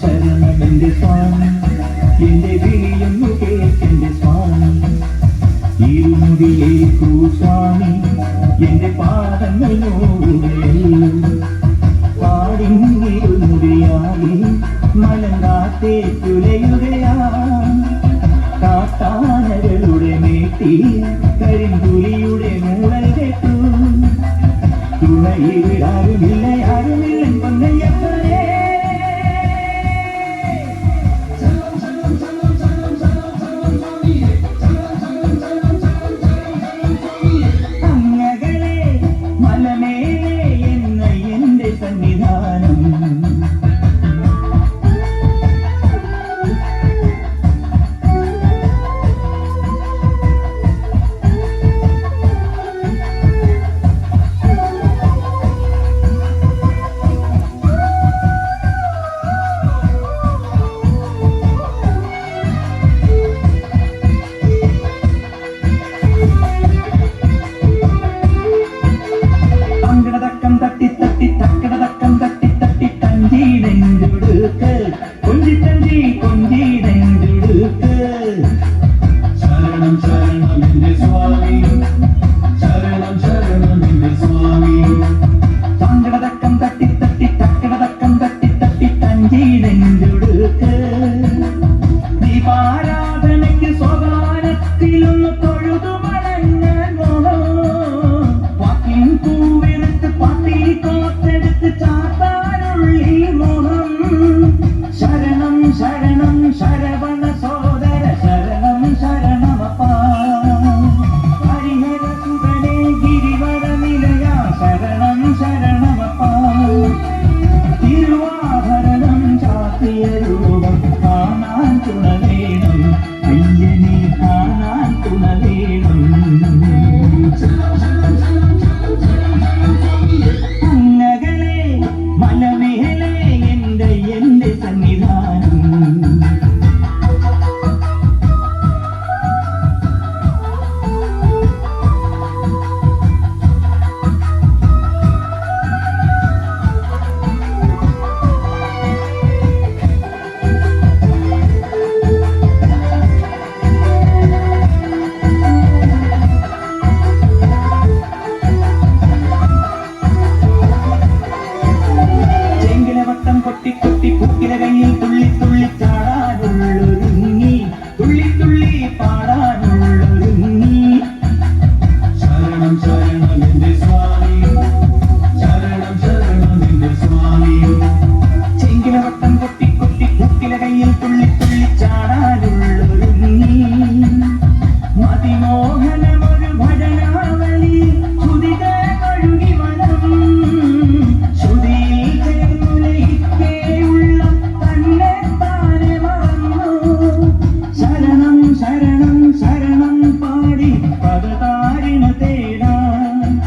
ശരണമെന്റെ സ്വാമി എന്റെ വിളിയൊന്നു കേൾക്കെന്റെ സ്വാമി ഇരുമുടിയേക്കൂ സ്വാമി എന്റെ പാദങ്ങൾ നോവുകയല്ലോ പാടിങ്ങിരുമുടിയാകെ മലങ്കാത്തെ തുലയുകയാ കാട്ടാനകളുടെ മേട്ടി കരിമ്പുലിയുടെ മൂടൽ കേട്ടു തുണയിലാരുമില്ല ആരുമില്ല പൊന്നയ്യപ്പനേ അങ്ങകളെ മലമേലെ എന്ന എന്റെ സന്നിധാനം ശരണം ശരണം എന്റെ സ്വാമി ശരണം ശരണം എന്റെ സ്വാമി തങ്കടതക്കം തട്ടി തട്ടി തക്കടതക്കം തട്ടി തട്ടി തഞ്ചീടെഞ്ചുടുക്ക് ദീപാരാധനയ്ക്ക് സ്വകാരത്തിലൊന്ന് തൊഴുതു മടങ്ങോ പാട്ടിൻ പൂവെടുത്ത് പാട്ടി കോർത്തെടുത്ത് ചാത്താനുള്ളി മോഹം ശരണം ശരണം ശരവണ സോദര ശരണം ശരണമപ്പാ ഹരിഹര സുതനേ ഗിരിവര നിലയ ശരണം ശരണമപ്പാ തിരുവാഭരണം ചാത്തിയ രൂപം കാണാൻ തുണ വേണം അയ്യനെ കാണാൻ തുണ വേണം അങ്ങകളെ മലമേലെ എന്റെ സന്നിധാനം കൊട്ടി കൊട്ടി പൂക്കില കയ്യിൽ